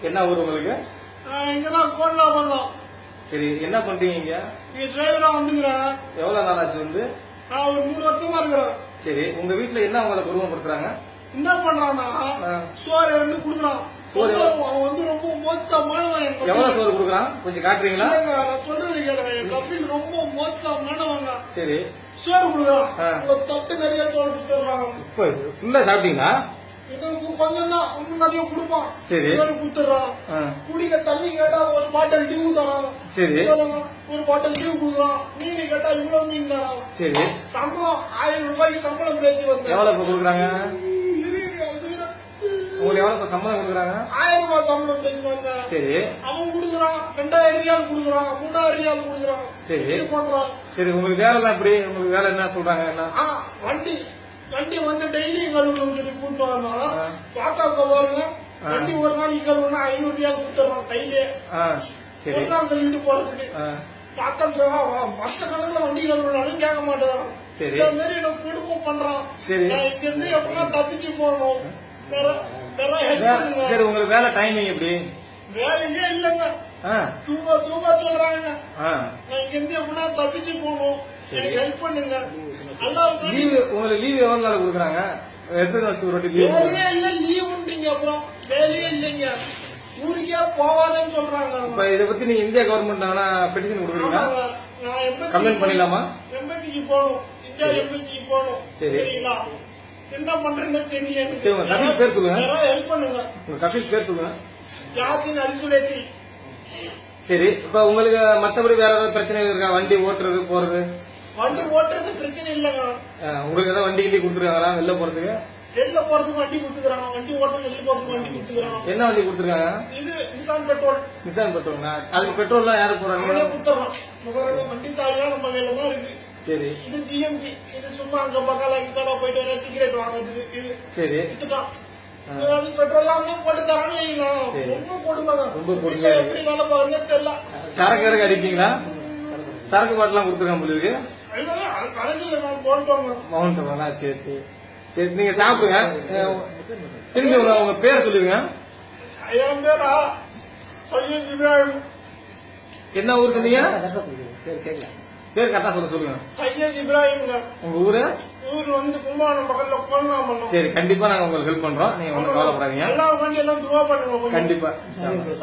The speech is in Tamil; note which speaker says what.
Speaker 1: என்ன ஊர் உங்களுக்கு?
Speaker 2: இங்கதான் கோட்டா பண்ணலாம்.
Speaker 1: சரி, என்ன பண்றீங்க இங்க?
Speaker 2: இங்க டிரைவரா வந்துக்கிறேன்.
Speaker 1: எவ்வளவு நாள் ஆச்சு வந்து?
Speaker 2: நான் ஒரு 3 வருஷமா இருக்கிறேன்.
Speaker 1: சரி, உங்க வீட்டுல என்ன உங்களை குடும்பப்படுத்துறாங்க?
Speaker 2: என்ன பண்றான்னா சோறு வந்து குடுக்குறான். அவன் வந்து ரொம்ப மோசமானவன்.
Speaker 1: எவ்வளவு சோறு குடுக்குறான் கொஞ்சம் காட்டுறீங்களா?
Speaker 2: நான் சொல்றது கேளுங்க. என் கபில் ரொம்ப மோசமானவங்க.
Speaker 1: சரி,
Speaker 2: சோறு குடுக்குறான். தட்டு நிறைய சோறு கொடுத்துறாங்க.
Speaker 1: இப்ப ஃபுல்லா சாப்பிட்டீங்களா?
Speaker 2: கொஞ்சம் தான் நிறைய கொடுப்பான்.
Speaker 1: சரி,
Speaker 2: குடுத்துறான். குடிக்க தண்ணி கேட்டா ஒரு பாட்டில் டியூ தரான்.
Speaker 1: சரி,
Speaker 2: ஒரு பாட்டில் டியூ குடுக்குறான். மீன் கேட்டா இவ்வளவு மீன் தரான்.
Speaker 1: சரி,
Speaker 2: சம்பளம் 1000 ரூபாய்க்கு சம்பளம் பேச்சு வந்தேன்.
Speaker 1: எவ்வளவு குடுக்குறாங்க உங்களுக்கு? எவ்வளவு சம்பளம் கொடுக்குறாங்க?
Speaker 2: 1000 ரூபாய் சம்பளம் பேசி வந்தேன்.
Speaker 1: சரி,
Speaker 2: அவன் குடுக்குறான் 2000 ரியால் குடுக்குறான், 3000 ரியால் குடுக்குறான்.
Speaker 1: சரி
Speaker 2: பண்றான்.
Speaker 1: சரி, உங்களுக்கு வேலை எல்லாம் எப்படி? உங்களுக்கு வேலை என்ன சொல்றாங்க? என்ன
Speaker 2: வண்டி வந்து டெய்லி கழுவணும்னு சொல்லி கூப்பிட்டு வந்தோம். பாத்தா பாருங்க, வண்டி ஒரு நாளைக்கு கழுவுனா 500 ரியால் கொடுத்துறான் கையிலே.
Speaker 1: சரி,
Speaker 2: ஒரு நாள் கழுவிட்டு போறதுக்கு பார்த்தா 10 கணக்குல வண்டி கழுவினாலும் கேட்க மாட்டேதான்.
Speaker 1: சரி,
Speaker 2: இந்த மாதிரி எனக்கு குடும்பம் பண்றான்.
Speaker 1: சரி,
Speaker 2: இங்க இருந்து எப்படின்னா தப்பிச்சு போகணும்.
Speaker 1: சரி, உங்களுக்கு வேலை டைமிங் எப்படி?
Speaker 2: வேலையே இல்லங்க, தூங்க சொல்றாங்க. இங்க இருந்து எப்படின்னா தப்பிச்சு போகணும். எனக்கு ஹெல்ப் பண்ணுங்க.
Speaker 1: லீவு உங்களுக்கு லீவு எவ்வளவு நாள் கொடுக்குறாங்க? எத்தனை வருஷம் ஒரு லீவ்?
Speaker 2: வேலையே இல்ல, லீவுன்றீங்க. அப்புறம் வேலையே இல்லைங்க, ஊருக்கே போவாதன்னு சொல்றாங்க.
Speaker 1: இப்ப இதை பத்தி நீங்க இந்தியா கவர்மெண்ட் ஆனா பெட்டிஷன் கொடுக்குறீங்களா? கம்ப்ளைண்ட் பண்ணிடலாமா?
Speaker 2: எம்பசிக்கு போகணும், இந்தியா எம்பசிக்கு போகணும். சரிங்களா? என்ன பண்றேன்னு தெரியல.
Speaker 1: சரி, உங்க கபில் பேர் சொல்லுங்க.
Speaker 2: ஹெல்ப் பண்ணுங்க.
Speaker 1: உங்க கபில் பேர் சொல்லுங்க.
Speaker 2: யாசின் அலிசுலேத்தி.
Speaker 1: சரி, இப்ப உங்களுக்கு மத்தபடி வேற ஏதாவது பிரச்சனை இருக்கா? வண்டி ஓட்டுறது போறது?
Speaker 2: வண்டி ஓட்டுறது பிரச்சனை இல்லங்க.
Speaker 1: உங்களுக்கு ஏதாவது வண்டி கிண்டி கொடுத்துருக்காங்களா வெளில போறதுக்கு?
Speaker 2: வெளில போறதுக்கு வண்டி கொடுத்துக்கிறாங்க. வண்டி ஓட்ட வெளில போறதுக்கு வண்டி கொடுத்துக்கிறாங்க.
Speaker 1: என்ன வண்டி கொடுத்துருக்காங்க?
Speaker 2: இது நிசான் பெட்ரோல்.
Speaker 1: நிசான் பெட்ரோல்னா அதுக்கு பெட்ரோல்லாம் யாரு போறாங்க?
Speaker 2: கொடுத்துறோம். வண்டி சாவியா நம்ம கையில தான் இருக்கு.
Speaker 1: சரி,
Speaker 2: இது ஜிஎம்சி. இது சும்மா அங்க பக்கம் போயிட்டு வர சிகரெட் வாங்குறதுக்கு. இது
Speaker 1: சரி,
Speaker 2: வித்துட்டான். பெட்ரோல் போட்டு தராங்க. ரொம்ப கொடுங்க,
Speaker 1: ரொம்ப கொடுங்க.
Speaker 2: எப்படி வேலை பாருங்க தெரியல.
Speaker 1: சரக்கு அடிப்பீங்களா? சரக்கு பாட்டெல்லாம் கொடுத்துருக்காங்க உங்களுக்கு? மவுண்ட் சொல்லா? சரி சரி சரி, நீங்க சாப்பிடுங்க. திரும்பி உங்க பேர் சொல்லுங்க.
Speaker 2: என் பேரா சையத் இப்ராஹிம்.
Speaker 1: என்ன ஊர் சொன்னீங்க? பேர் கரெக்டா சொல்லுங்க.
Speaker 2: சையத் இப்ராஹிம்.
Speaker 1: உங்க ஊரு?
Speaker 2: ஊர் வந்து கும்பானம் பக்கத்துல கொல்லலாம்.
Speaker 1: சரி, கண்டிப்பா நாங்க உங்களுக்கு ஹெல்ப் பண்றோம். நீங்க ஒன்னும் கவலைப்படாதீங்க.
Speaker 2: எல்லா வண்டி எல்லாம் துவா பண்ணுங்க
Speaker 1: கண்டிப்பா.